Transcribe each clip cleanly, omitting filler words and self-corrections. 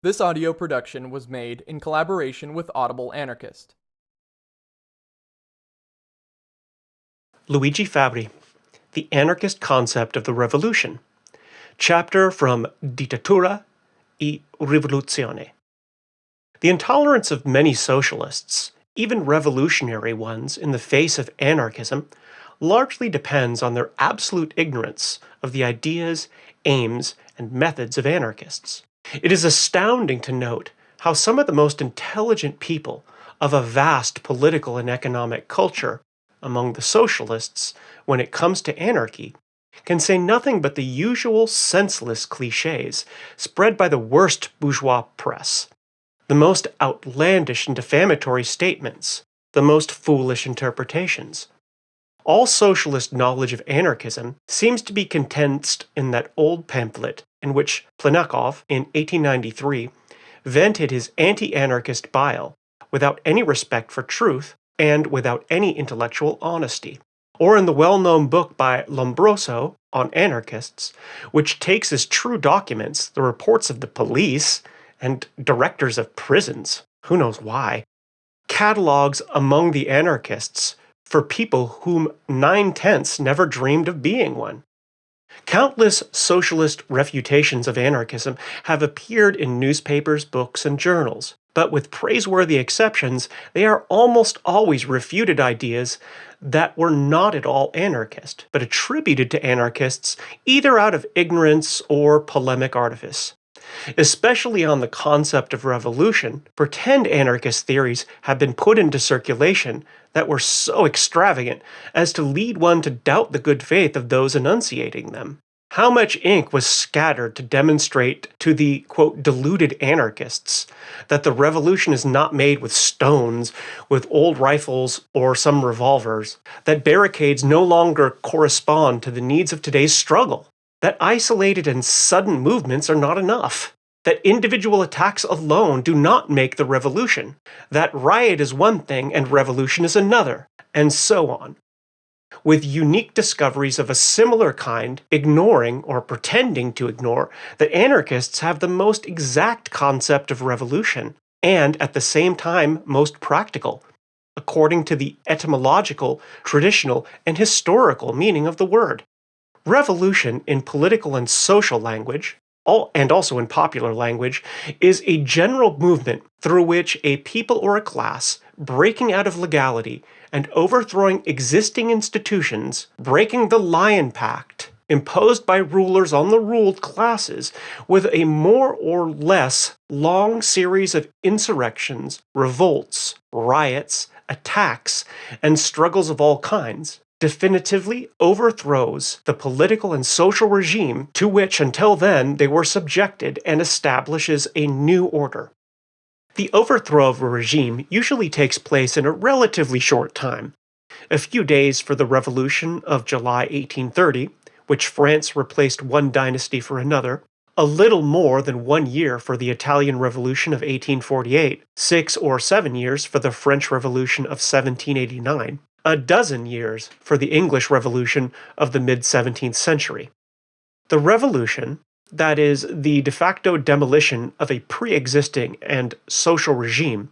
This audio production was made in collaboration with Audible Anarchist. Luigi Fabbri, The Anarchist Concept of the Revolution, chapter from Dittatura e Rivoluzione. The intolerance of many socialists, even revolutionary ones in the face of anarchism, largely depends on their absolute ignorance of the ideas, aims, and methods of anarchists. It is astounding to note how some of the most intelligent people of a vast political and economic culture among the socialists, when it comes to anarchy, can say nothing but the usual senseless clichés spread by the worst bourgeois press, the most outlandish and defamatory statements, the most foolish interpretations. All socialist knowledge of anarchism seems to be condensed in that old pamphlet in which Plenakov, in 1893, vented his anti-anarchist bile without any respect for truth and without any intellectual honesty, or in the well-known book by Lombroso on anarchists, which takes as true documents the reports of the police and directors of prisons, who knows why, catalogs among the anarchists for people whom 9/10 never dreamed of being one. Countless socialist refutations of anarchism have appeared in newspapers, books, and journals, but with praiseworthy exceptions, they are almost always refuted ideas that were not at all anarchist, but attributed to anarchists either out of ignorance or polemic artifice. Especially on the concept of revolution, pretend anarchist theories have been put into circulation that were so extravagant as to lead one to doubt the good faith of those enunciating them. How much ink was scattered to demonstrate to the, quote, deluded anarchists that the revolution is not made with stones, with old rifles, or some revolvers, that barricades no longer correspond to the needs of today's struggle, that isolated and sudden movements are not enough, that individual attacks alone do not make the revolution, that riot is one thing and revolution is another, and so on. With unique discoveries of a similar kind, ignoring or pretending to ignore that anarchists have the most exact concept of revolution, and at the same time most practical, according to the etymological, traditional, and historical meaning of the word. Revolution in political and social language, and also in popular language, is a general movement through which a people or a class, breaking out of legality and overthrowing existing institutions, breaking the lion pact imposed by rulers on the ruled classes, with a more or less long series of insurrections, revolts, riots, attacks, and struggles of all kinds, definitively overthrows the political and social regime to which until then they were subjected and establishes a new order. The overthrow of a regime usually takes place in a relatively short time. A few days for the Revolution of July 1830, which France replaced one dynasty for another, a little more than 1 year for the Italian Revolution of 1848, 6 or 7 years for the French Revolution of 1789, a dozen years for the English Revolution of the mid-17th century. The Revolution, that is, the de facto demolition of a pre-existing and social regime,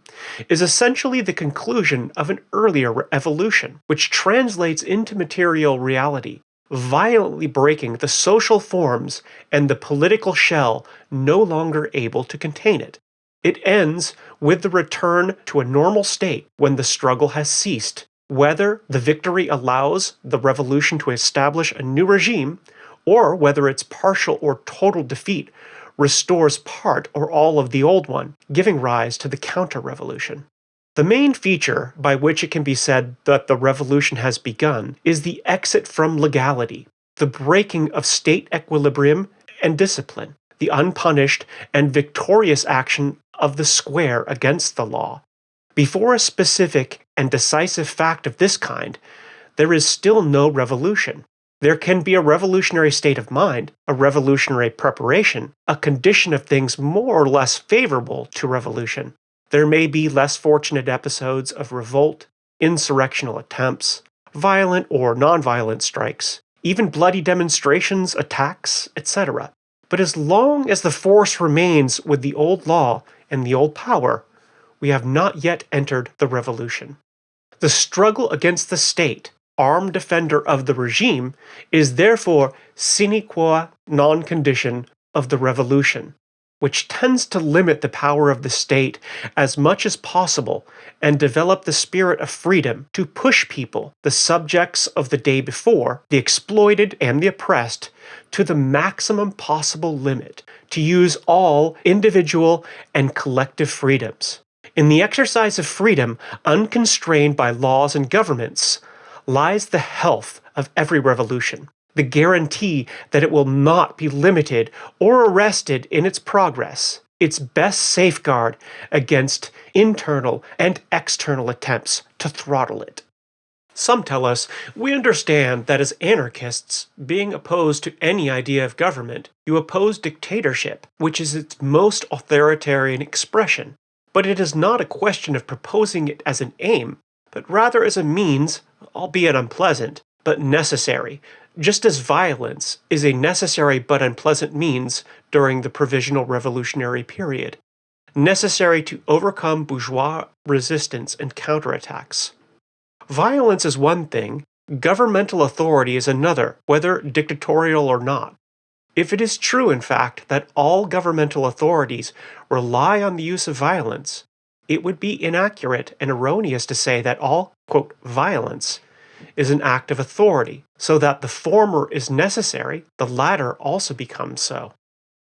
is essentially the conclusion of an earlier evolution, which translates into material reality, violently breaking the social forms and the political shell no longer able to contain it. It ends with the return to a normal state when the struggle has ceased, whether the victory allows the revolution to establish a new regime, or whether its partial or total defeat restores part or all of the old one, giving rise to the counter-revolution. The main feature by which it can be said that the revolution has begun is the exit from legality, the breaking of state equilibrium and discipline, the unpunished and victorious action of the square against the law. Before a specific and decisive fact of this kind, there is still no revolution. There can be a revolutionary state of mind, a revolutionary preparation, a condition of things more or less favorable to revolution. There may be less fortunate episodes of revolt, insurrectional attempts, violent or nonviolent strikes, even bloody demonstrations, attacks, etc. But as long as the force remains with the old law and the old power, we have not yet entered the revolution. The struggle against the state, armed defender of the regime, is therefore sine qua non condition of the revolution, which tends to limit the power of the state as much as possible and develop the spirit of freedom to push people, the subjects of the day before, the exploited and the oppressed, to the maximum possible limit, to use all individual and collective freedoms. In the exercise of freedom, unconstrained by laws and governments, lies the health of every revolution, the guarantee that it will not be limited or arrested in its progress, its best safeguard against internal and external attempts to throttle it. Some tell us we understand that as anarchists, being opposed to any idea of government, you oppose dictatorship, which is its most authoritarian expression. But it is not a question of proposing it as an aim, but rather as a means, albeit unpleasant, but necessary, just as violence is a necessary but unpleasant means during the Provisional Revolutionary period, necessary to overcome bourgeois resistance and counterattacks. Violence is one thing, governmental authority is another, whether dictatorial or not. If it is true, in fact, that all governmental authorities rely on the use of violence, it would be inaccurate and erroneous to say that all, quote, violence is an act of authority, so that the former is necessary, the latter also becomes so.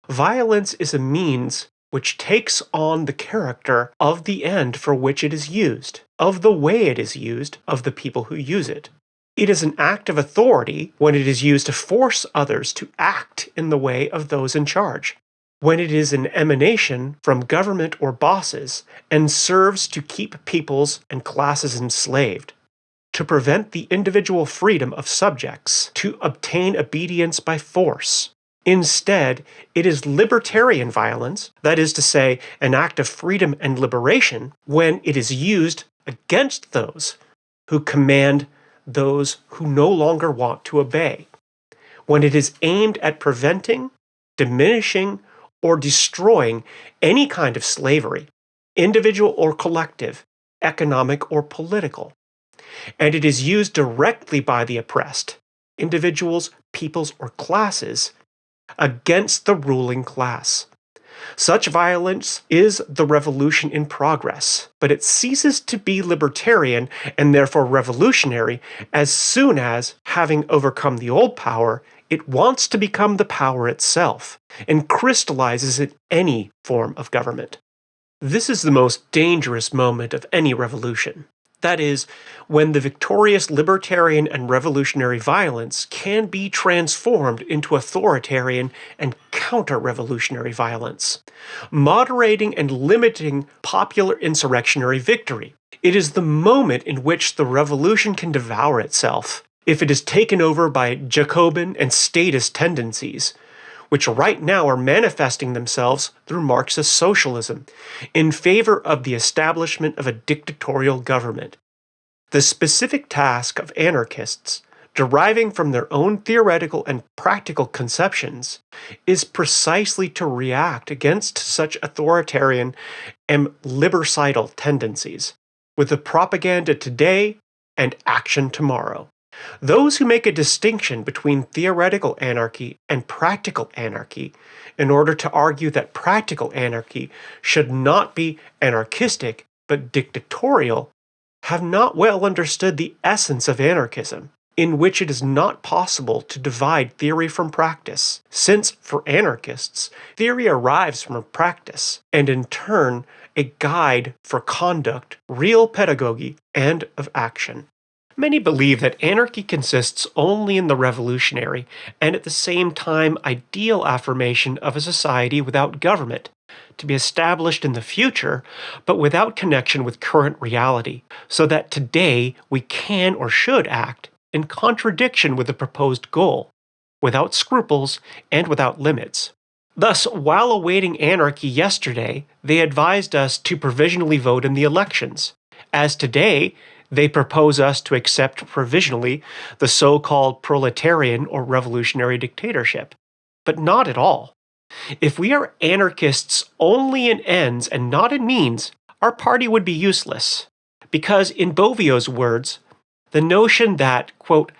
Violence is a means which takes on the character of the end for which it is used, of the way it is used, of the people who use it. It is an act of authority when it is used to force others to act in the way of those in charge, when it is an emanation from government or bosses and serves to keep peoples and classes enslaved, to prevent the individual freedom of subjects, to obtain obedience by force. Instead, it is libertarian violence, that is to say, an act of freedom and liberation, when it is used against those who command those who no longer want to obey, when it is aimed at preventing, diminishing, or destroying any kind of slavery, individual or collective, economic or political, and it is used directly by the oppressed, individuals, peoples, or classes, against the ruling class. Such violence is the revolution in progress, but it ceases to be libertarian and therefore revolutionary as soon as, having overcome the old power, it wants to become the power itself and crystallizes in any form of government. This is the most dangerous moment of any revolution. That is, when the victorious libertarian and revolutionary violence can be transformed into authoritarian and counter-revolutionary violence, moderating and limiting popular insurrectionary victory. It is the moment in which the revolution can devour itself, if it is taken over by Jacobin and statist tendencies, which right now are manifesting themselves through Marxist socialism, in favor of the establishment of a dictatorial government. The specific task of anarchists, deriving from their own theoretical and practical conceptions, is precisely to react against such authoritarian and libercidal tendencies, with the propaganda today and action tomorrow. Those who make a distinction between theoretical anarchy and practical anarchy in order to argue that practical anarchy should not be anarchistic but dictatorial have not well understood the essence of anarchism, in which it is not possible to divide theory from practice, since for anarchists, theory arrives from practice, and in turn a guide for conduct, real pedagogy, and of action. Many believe that anarchy consists only in the revolutionary and at the same time ideal affirmation of a society without government, to be established in the future, but without connection with current reality, so that today we can or should act in contradiction with the proposed goal, without scruples and without limits. Thus, while awaiting anarchy yesterday, they advised us to provisionally vote in the elections, as today they propose us to accept provisionally the so-called proletarian or revolutionary dictatorship. But not at all. If we are anarchists only in ends and not in means, our party would be useless. Because, in Bouvio's words, the notion that, quote,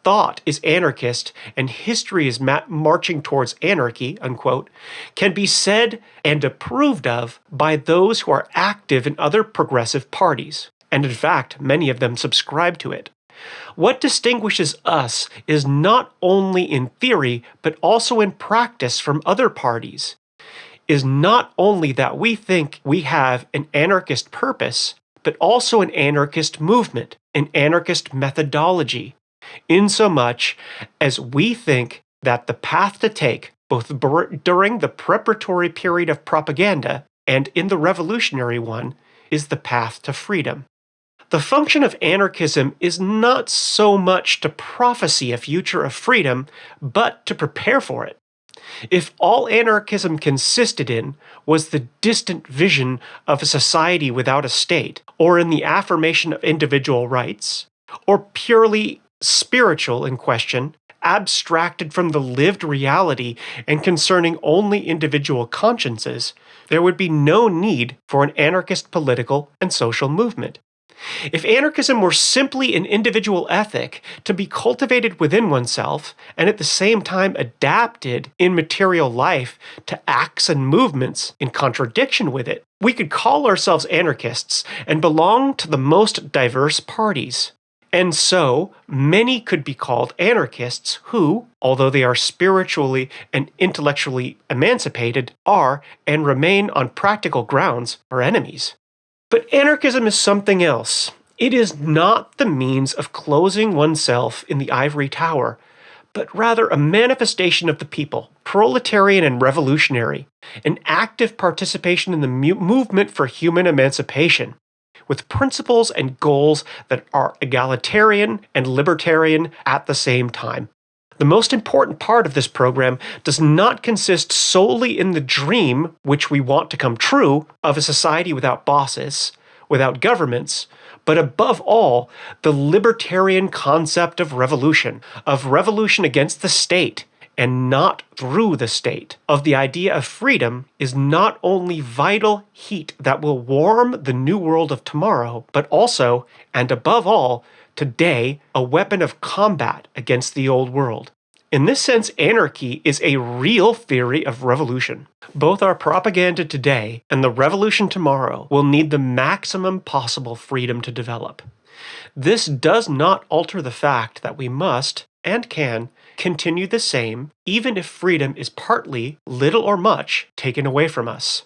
thought is anarchist and history is marching towards anarchy, unquote, can be said and approved of by those who are active in other progressive parties. And in fact, many of them subscribe to it. What distinguishes us is not only in theory, but also in practice from other parties, is not only that we think we have an anarchist purpose, but also an anarchist movement, an anarchist methodology, insomuch as we think that the path to take, both during the preparatory period of propaganda and in the revolutionary one, is the path to freedom. The function of anarchism is not so much to prophesy a future of freedom, but to prepare for it. If all anarchism consisted in was the distant vision of a society without a state, or in the affirmation of individual rights, or purely spiritual in question, abstracted from the lived reality and concerning only individual consciences, there would be no need for an anarchist political and social movement. If anarchism were simply an individual ethic to be cultivated within oneself and at the same time adapted in material life to acts and movements in contradiction with it, we could call ourselves anarchists and belong to the most diverse parties. And so, many could be called anarchists who, although they are spiritually and intellectually emancipated, are and remain on practical grounds our enemies. But anarchism is something else. It is not the means of closing oneself in the ivory tower, but rather a manifestation of the people, proletarian and revolutionary, an active participation in the movement for human emancipation, with principles and goals that are egalitarian and libertarian at the same time. The most important part of this program does not consist solely in the dream, which we want to come true, of a society without bosses, without governments, but above all, the libertarian concept of revolution against the state, and not through the state, of the idea of freedom is not only vital heat that will warm the new world of tomorrow, but also, and above all, today, a weapon of combat against the old world. In this sense, anarchy is a real theory of revolution. Both our propaganda today and the revolution tomorrow will need the maximum possible freedom to develop. This does not alter the fact that we must, and can, continue the same, even if freedom is partly, little or much, taken away from us.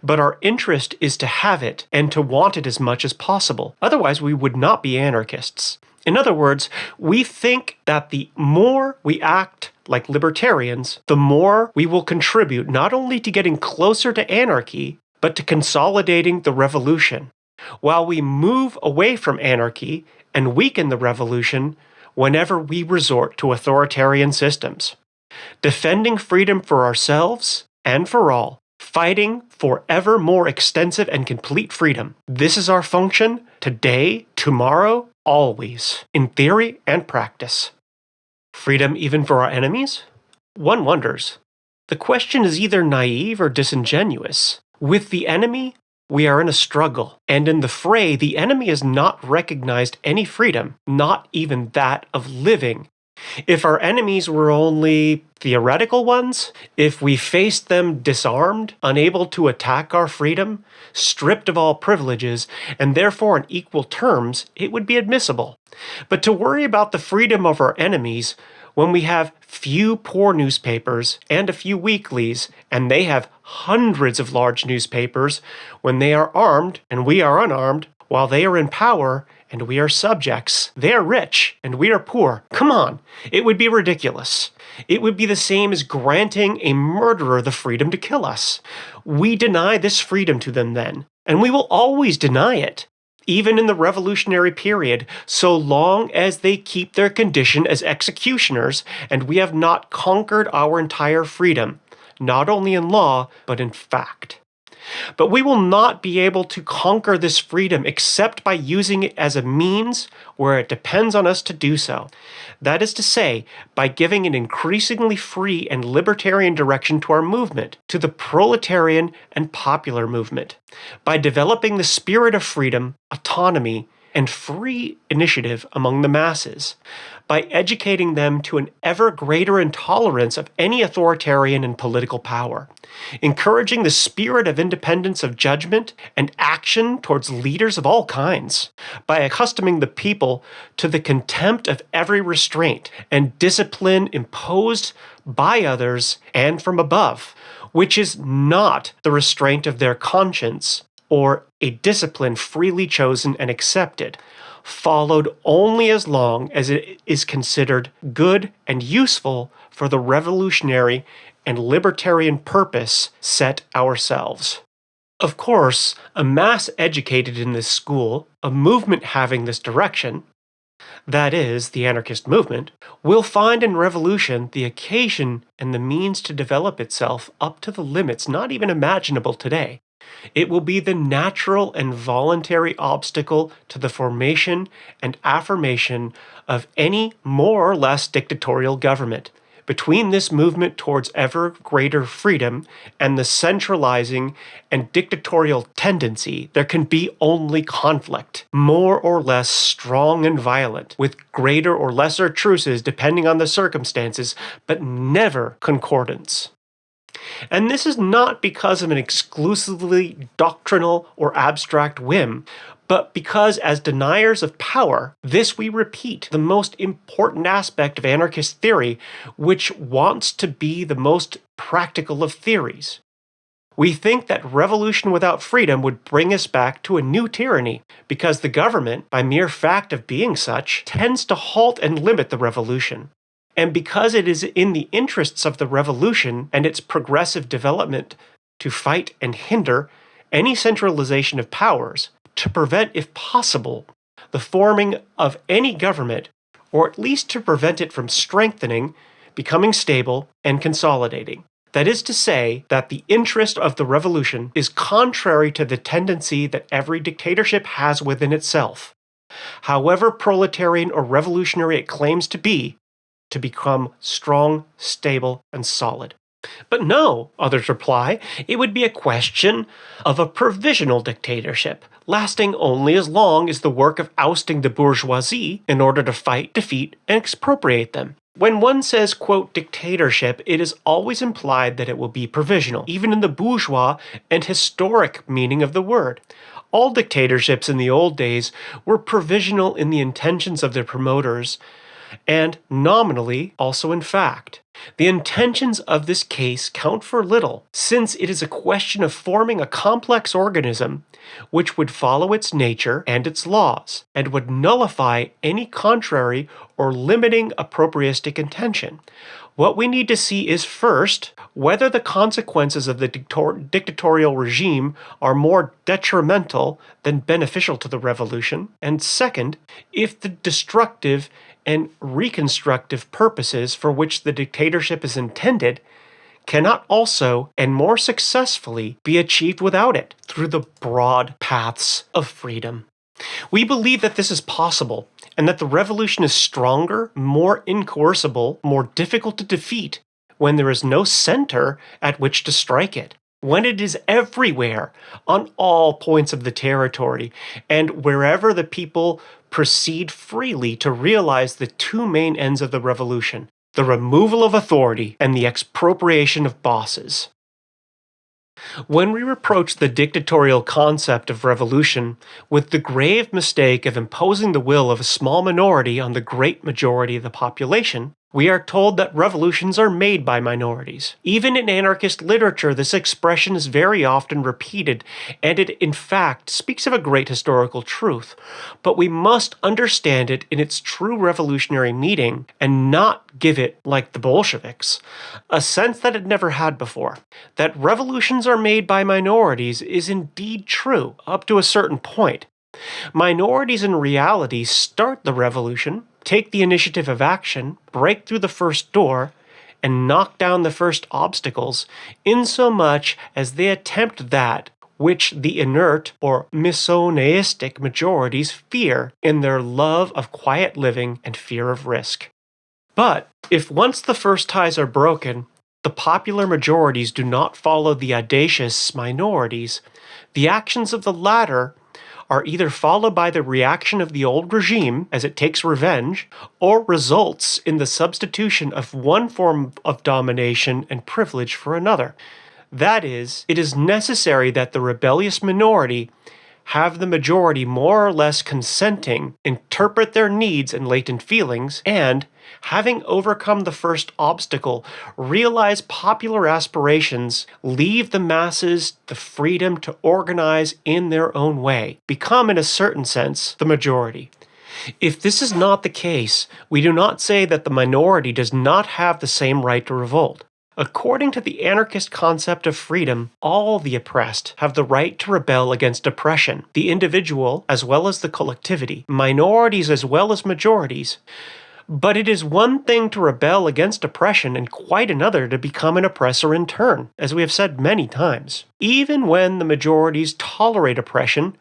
But our interest is to have it and to want it as much as possible. Otherwise, we would not be anarchists. In other words, we think that the more we act like libertarians, the more we will contribute not only to getting closer to anarchy, but to consolidating the revolution, while we move away from anarchy and weaken the revolution whenever we resort to authoritarian systems. Defending freedom for ourselves and for all, fighting for ever more extensive and complete freedom. This is our function today, tomorrow, always, in theory and practice. Freedom even for our enemies? One wonders. The question is either naive or disingenuous. With the enemy, we are in a struggle, and in the fray, the enemy has not recognized any freedom, not even that of living. If our enemies were only theoretical ones, if we faced them disarmed, unable to attack our freedom, stripped of all privileges, and therefore on equal terms, it would be admissible. But to worry about the freedom of our enemies when we have few poor newspapers and a few weeklies, and they have hundreds of large newspapers, when they are armed and we are unarmed, while they are in power and we are subjects, they are rich and we are poor. Come on, it would be ridiculous. It would be the same as granting a murderer the freedom to kill us. We deny this freedom to them then, and we will always deny it, even in the revolutionary period, so long as they keep their condition as executioners and we have not conquered our entire freedom, not only in law, but in fact. But we will not be able to conquer this freedom except by using it as a means where it depends on us to do so. That is to say, by giving an increasingly free and libertarian direction to our movement, to the proletarian and popular movement, by developing the spirit of freedom, autonomy, and free initiative among the masses, by educating them to an ever greater intolerance of any authoritarian and political power, encouraging the spirit of independence of judgment and action towards leaders of all kinds, by accustoming the people to the contempt of every restraint and discipline imposed by others and from above, which is not the restraint of their conscience, or a discipline freely chosen and accepted, followed only as long as it is considered good and useful for the revolutionary and libertarian purpose set ourselves. Of course, a mass educated in this school, a movement having this direction, that is, the anarchist movement, will find in revolution the occasion and the means to develop itself up to the limits not even imaginable today. It will be the natural and voluntary obstacle to the formation and affirmation of any more or less dictatorial government. Between this movement towards ever greater freedom and the centralizing and dictatorial tendency, there can be only conflict, more or less strong and violent, with greater or lesser truces depending on the circumstances, but never concordance. And this is not because of an exclusively doctrinal or abstract whim, but because as deniers of power, this we repeat, the most important aspect of anarchist theory, which wants to be the most practical of theories. We think that revolution without freedom would bring us back to a new tyranny, because the government, by mere fact of being such, tends to halt and limit the revolution. And because it is in the interests of the revolution and its progressive development to fight and hinder any centralization of powers, to prevent, if possible, the forming of any government, or at least to prevent it from strengthening, becoming stable, and consolidating. That is to say, that the interest of the revolution is contrary to the tendency that every dictatorship has within itself, however proletarian or revolutionary it claims to become strong, stable, and solid. But no, others reply, it would be a question of a provisional dictatorship, lasting only as long as the work of ousting the bourgeoisie in order to fight, defeat, and expropriate them. When one says, quote, dictatorship, it is always implied that it will be provisional, even in the bourgeois and historic meaning of the word. All dictatorships in the old days were provisional in the intentions of their promoters, and nominally also in fact. The intentions of this case count for little, since it is a question of forming a complex organism which would follow its nature and its laws, and would nullify any contrary or limiting appropriistic intention. What we need to see is first, whether the consequences of the dictatorial regime are more detrimental than beneficial to the revolution, and second, if the destructive and reconstructive purposes for which the dictatorship is intended cannot also and more successfully be achieved without it through the broad paths of freedom. We believe that this is possible, and that the revolution is stronger, more incoercible, more difficult to defeat when there is no center at which to strike it, when it is everywhere, on all points of the territory, and wherever the people proceed freely to realize the two main ends of the revolution, the removal of authority and the expropriation of bosses. When we reproach the dictatorial concept of revolution with the grave mistake of imposing the will of a small minority on the great majority of the population, we are told that revolutions are made by minorities. Even in anarchist literature, this expression is very often repeated, and it in fact speaks of a great historical truth. But we must understand it in its true revolutionary meaning, and not give it, like the Bolsheviks, a sense that it never had before. That revolutions are made by minorities is indeed true, up to a certain point. Minorities in reality start the revolution, take the initiative of action, break through the first door, and knock down the first obstacles, insomuch as they attempt that which the inert or misoneistic majorities fear in their love of quiet living and fear of risk. But if once the first ties are broken, the popular majorities do not follow the audacious minorities, the actions of the latter are either followed by the reaction of the old regime as it takes revenge, or results in the substitution of one form of domination and privilege for another. That is, it is necessary that the rebellious minority have the majority more or less consenting, interpret their needs and latent feelings, and, having overcome the first obstacle, realize popular aspirations, leave the masses the freedom to organize in their own way, become, in a certain sense, the majority. If this is not the case, we do not say that the minority does not have the same right to revolt. According to the anarchist concept of freedom, all the oppressed have the right to rebel against oppression, the individual as well as the collectivity, minorities as well as majorities. But it is one thing to rebel against oppression and quite another to become an oppressor in turn, as we have said many times. Even when the majorities tolerate oppression,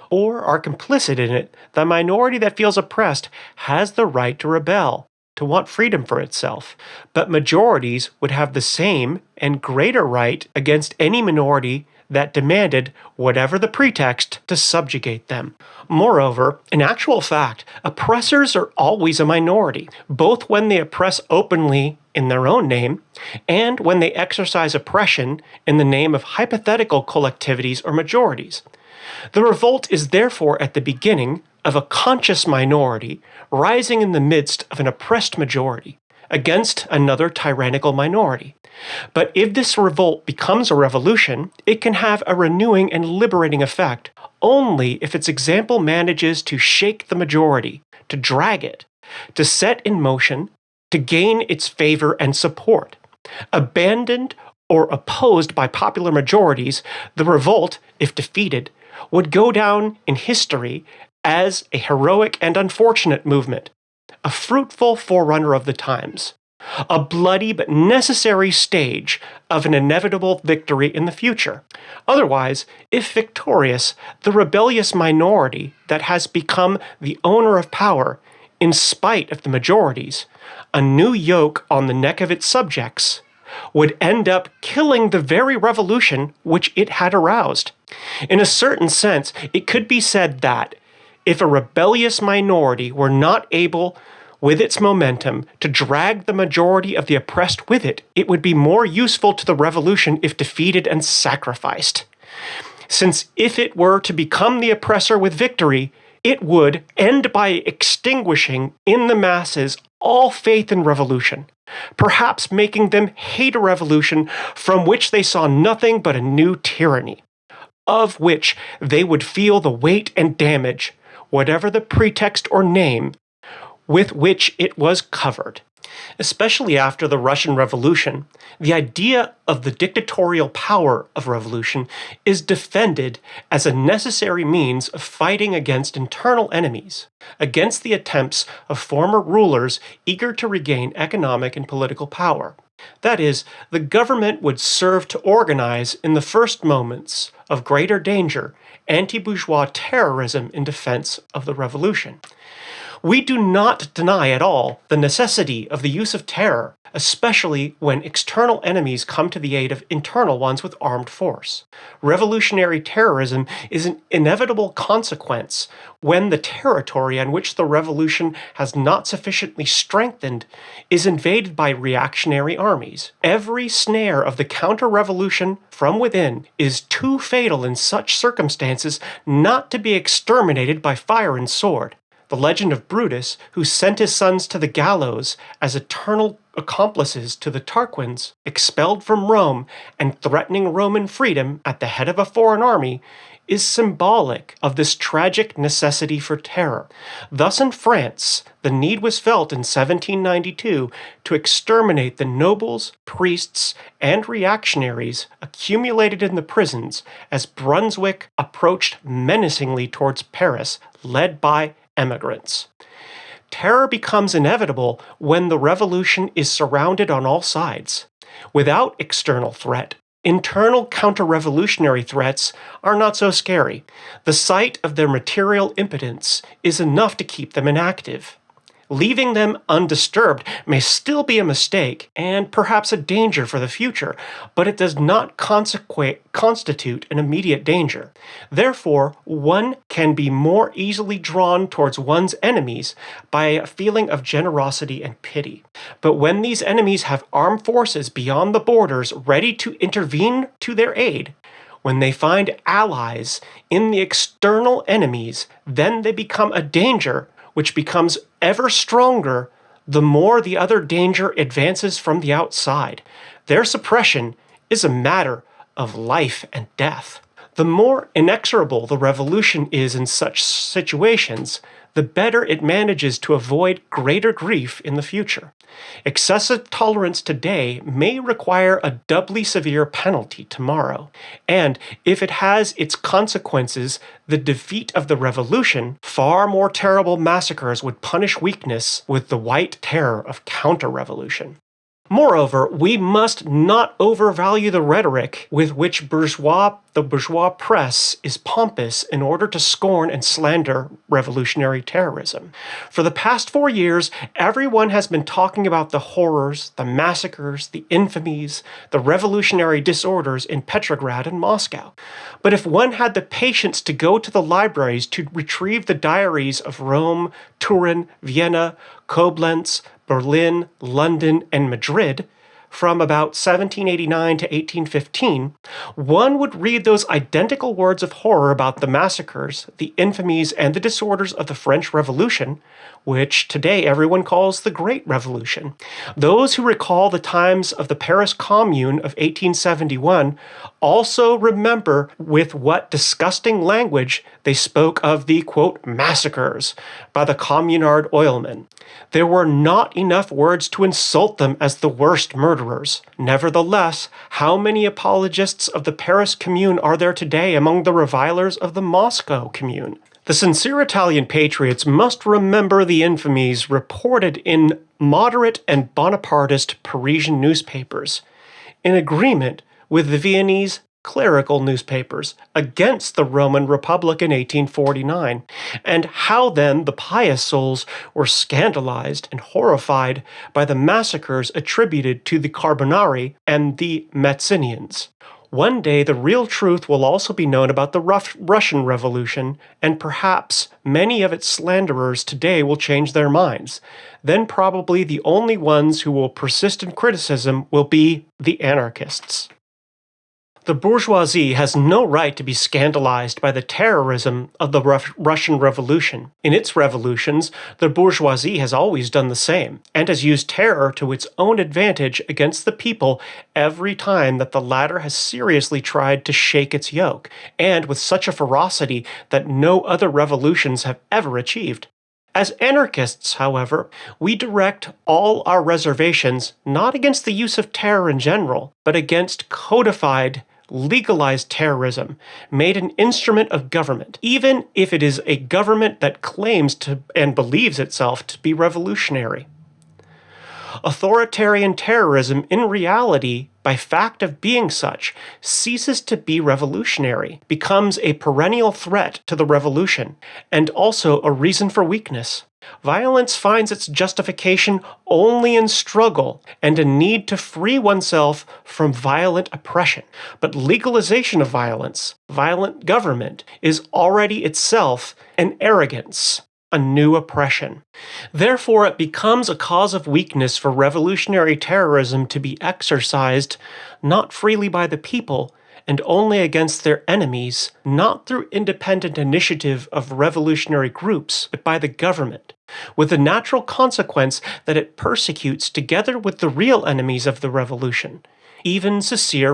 or are complicit in it, the minority that feels oppressed has the right to rebel, to want freedom for itself. But majorities would have the same and greater right against any minority that demanded, whatever the pretext, to subjugate them. Moreover, in actual fact, oppressors are always a minority, both when they oppress openly in their own name, and when they exercise oppression in the name of hypothetical collectivities or majorities. The revolt is therefore at the beginning of a conscious minority rising in the midst of an oppressed majority against another tyrannical minority. But if this revolt becomes a revolution, it can have a renewing and liberating effect only if its example manages to shake the majority, to drag it, to set in motion, to gain its favor and support. Abandoned or opposed by popular majorities, the revolt, if defeated, would go down in history as a heroic and unfortunate movement, a fruitful forerunner of the times, a bloody but necessary stage of an inevitable victory in the future. Otherwise, if victorious, the rebellious minority that has become the owner of power, in spite of the majorities, a new yoke on the neck of its subjects, would end up killing the very revolution which it had aroused. In a certain sense, it could be said that if a rebellious minority were not able, with its momentum, to drag the majority of the oppressed with it, it would be more useful to the revolution if defeated and sacrificed. Since if it were to become the oppressor with victory, it would end by extinguishing in the masses all faith in revolution, perhaps making them hate a revolution from which they saw nothing but a new tyranny, of which they would feel the weight and damage, whatever the pretext or name with which it was covered. Especially after the Russian Revolution, the idea of the dictatorial power of revolution is defended as a necessary means of fighting against internal enemies, against the attempts of former rulers eager to regain economic and political power. That is, the government would serve to organize, in the first moments of greater danger, anti-bourgeois terrorism in defense of the revolution. We do not deny at all the necessity of the use of terror, especially when external enemies come to the aid of internal ones with armed force. Revolutionary terrorism is an inevitable consequence when the territory on which the revolution has not sufficiently strengthened is invaded by reactionary armies. Every snare of the counter-revolution from within is too fatal in such circumstances not to be exterminated by fire and sword. The legend of Brutus, who sent his sons to the gallows as eternal accomplices to the Tarquins, expelled from Rome and threatening Roman freedom at the head of a foreign army, is symbolic of this tragic necessity for terror. Thus in France, the need was felt in 1792 to exterminate the nobles, priests, and reactionaries accumulated in the prisons as Brunswick approached menacingly towards Paris, led by emigrants. Terror becomes inevitable when the revolution is surrounded on all sides. Without external threat, Internal counter-revolutionary threats are not so scary. The sight of their material impotence is enough to keep them inactive. Leaving them undisturbed may still be a mistake and perhaps a danger for the future, but it does not constitute an immediate danger. Therefore, one can be more easily drawn towards one's enemies by a feeling of generosity and pity. But when these enemies have armed forces beyond the borders ready to intervene to their aid, when they find allies in the external enemies, then they become a danger which becomes ever stronger the more the other danger advances from the outside. Their suppression is a matter of life and death. The more inexorable the revolution is in such situations, the better it manages to avoid greater grief in the future. Excessive tolerance today may require a doubly severe penalty tomorrow, and if it has its consequences, the defeat of the revolution, far more terrible massacres would punish weakness with the white terror of counter-revolution. Moreover, we must not overvalue the rhetoric with which the bourgeois press is pompous in order to scorn and slander revolutionary terrorism. For the past 4 years, everyone has been talking about the horrors, the massacres, the infamies, the revolutionary disorders in Petrograd and Moscow. But if one had the patience to go to the libraries to retrieve the diaries of Rome, Turin, Vienna, Koblenz, Berlin, London, and Madrid, from about 1789 to 1815, one would read those identical words of horror about the massacres, the infamies, and the disorders of the French Revolution, which today everyone calls the Great Revolution. Those who recall the times of the Paris Commune of 1871 also remember with what disgusting language they spoke of the, quote, massacres by the communard oilmen. There were not enough words to insult them as the worst murderers. Nevertheless, how many apologists of the Paris Commune are there today among the revilers of the Moscow Commune? The sincere Italian patriots must remember the infamies reported in moderate and Bonapartist Parisian newspapers, in agreement with the Viennese clerical newspapers against the Roman Republic in 1849, and how then the pious souls were scandalized and horrified by the massacres attributed to the Carbonari and the Mazzinians. One day the real truth will also be known about the Russian Revolution, and perhaps many of its slanderers today will change their minds. Then probably the only ones who will persist in criticism will be the anarchists. The bourgeoisie has no right to be scandalized by the terrorism of the Russian Revolution. In its revolutions, the bourgeoisie has always done the same, and has used terror to its own advantage against the people every time that the latter has seriously tried to shake its yoke, and with such a ferocity that no other revolutions have ever achieved. As anarchists, however, we direct all our reservations not against the use of terror in general, but against codified, legalized terrorism, made an instrument of government, even if it is a government that claims to and believes itself to be revolutionary. Authoritarian terrorism, in reality, by fact of being such, ceases to be revolutionary, becomes a perennial threat to the revolution, and also a reason for weakness. Violence finds its justification only in struggle and a need to free oneself from violent oppression. But legalization of violence, violent government, is already itself an arrogance, a new oppression. Therefore, it becomes a cause of weakness for revolutionary terrorism to be exercised not freely by the people, and only against their enemies, not through independent initiative of revolutionary groups, but by the government, with the natural consequence that it persecutes together with the real enemies of the revolution, even sincere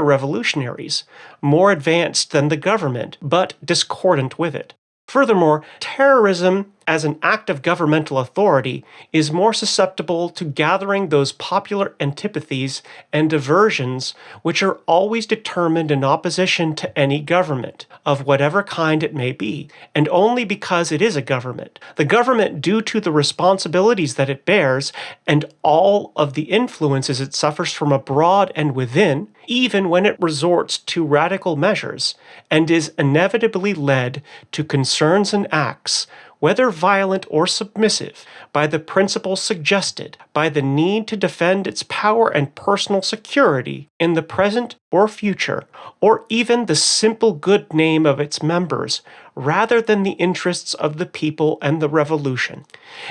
revolutionaries, more advanced than the government, but discordant with it. Furthermore, terrorism as an act of governmental authority, is more susceptible to gathering those popular antipathies and aversions which are always determined in opposition to any government, of whatever kind it may be, and only because it is a government. The government, due to the responsibilities that it bears and all of the influences it suffers from abroad and within, even when it resorts to radical measures, and is inevitably led to concerns and acts, whether violent or submissive, by the principles suggested, by the need to defend its power and personal security in the present or future, or even the simple good name of its members, rather than the interests of the people and the revolution.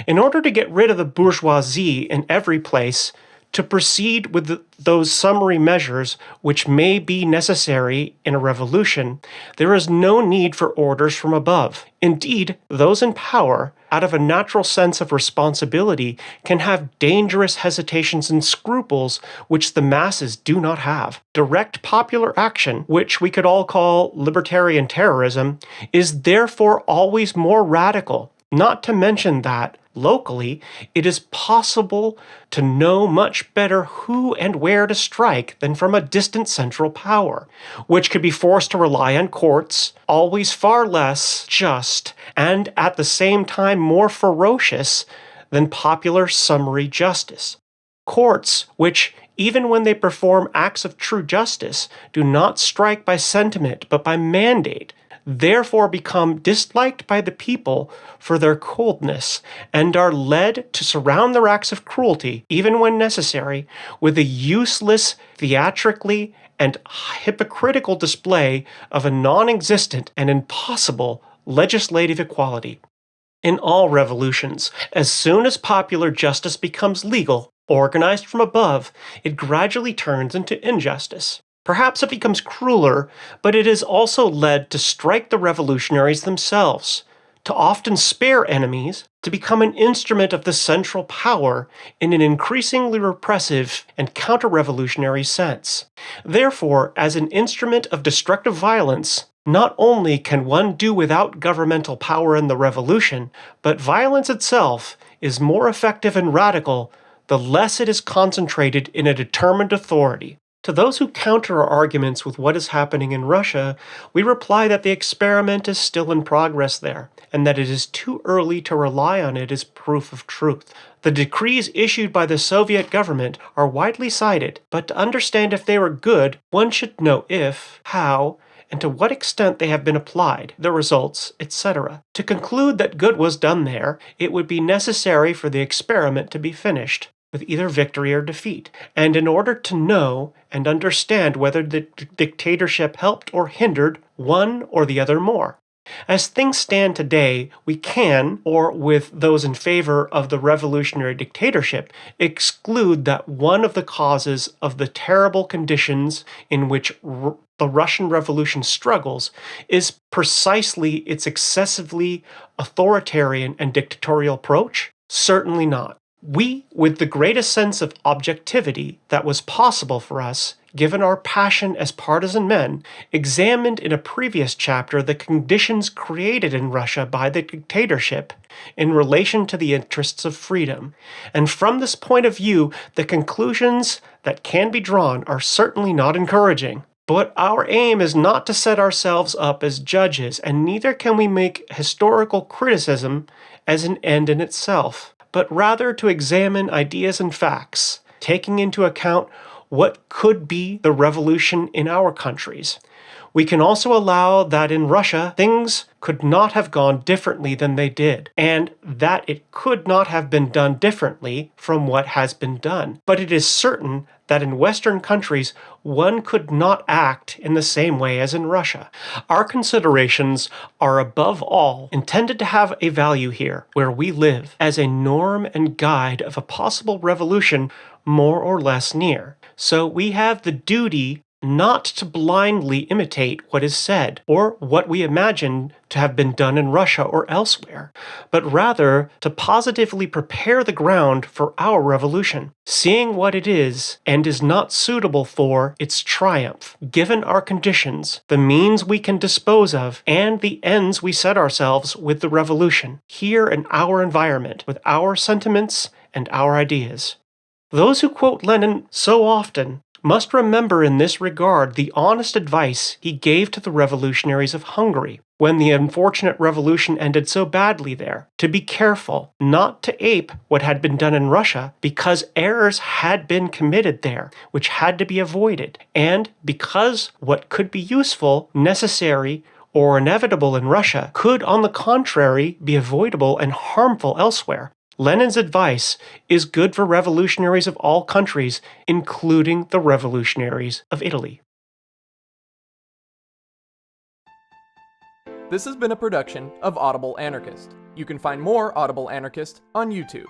In order to get rid of the bourgeoisie in every place, to proceed with those summary measures which may be necessary in a revolution, there is no need for orders from above. Indeed, those in power, out of a natural sense of responsibility, can have dangerous hesitations and scruples which the masses do not have. Direct popular action, which we could all call libertarian terrorism, is therefore always more radical, not to mention that, locally, it is possible to know much better who and where to strike than from a distant central power, which could be forced to rely on courts, always far less just, and at the same time more ferocious than popular summary justice. Courts which, even when they perform acts of true justice, do not strike by sentiment but by mandate, therefore become disliked by the people for their coldness, and are led to surround their acts of cruelty, even when necessary, with a useless, theatrically and hypocritical display of a non-existent and impossible legislative equality. In all revolutions, as soon as popular justice becomes legal, organized from above, it gradually turns into injustice. Perhaps it becomes crueler, but it is also led to strike the revolutionaries themselves, to often spare enemies, to become an instrument of the central power in an increasingly repressive and counter-revolutionary sense. Therefore, as an instrument of destructive violence, not only can one do without governmental power in the revolution, but violence itself is more effective and radical the less it is concentrated in a determined authority. To those who counter our arguments with what is happening in Russia, we reply that the experiment is still in progress there, and that it is too early to rely on it as proof of truth. The decrees issued by the Soviet government are widely cited, but to understand if they were good, one should know if, how, and to what extent they have been applied, the results, etc. To conclude that good was done there, it would be necessary for the experiment to be finished, with either victory or defeat, and in order to know and understand whether the dictatorship helped or hindered one or the other more. As things stand today, we can, or with those in favor of the revolutionary dictatorship, exclude that one of the causes of the terrible conditions in which the Russian Revolution struggles is precisely its excessively authoritarian and dictatorial approach? Certainly not. We, with the greatest sense of objectivity that was possible for us, given our passion as partisan men, examined in a previous chapter the conditions created in Russia by the dictatorship in relation to the interests of freedom. And from this point of view, the conclusions that can be drawn are certainly not encouraging. But our aim is not to set ourselves up as judges, and neither can we make historical criticism as an end in itself, but rather to examine ideas and facts, taking into account what could be the revolution in our countries. We can also allow that in Russia, things could not have gone differently than they did, and that it could not have been done differently from what has been done. But it is certain that in Western countries, one could not act in the same way as in Russia. Our considerations are above all intended to have a value here, where we live, as a norm and guide of a possible revolution more or less near. So we have the duty not to blindly imitate what is said or what we imagine to have been done in Russia or elsewhere, but rather to positively prepare the ground for our revolution, seeing what it is and is not suitable for its triumph, given our conditions, the means we can dispose of, and the ends we set ourselves with the revolution, here in our environment, with our sentiments and our ideas. Those who quote Lenin so often must remember in this regard the honest advice he gave to the revolutionaries of Hungary when the unfortunate revolution ended so badly there, to be careful not to ape what had been done in Russia because errors had been committed there which had to be avoided, and because what could be useful, necessary, or inevitable in Russia could, on the contrary, be avoidable and harmful elsewhere. Lenin's advice is good for revolutionaries of all countries, including the revolutionaries of Italy. This has been a production of Audible Anarchist. You can find more Audible Anarchist on YouTube.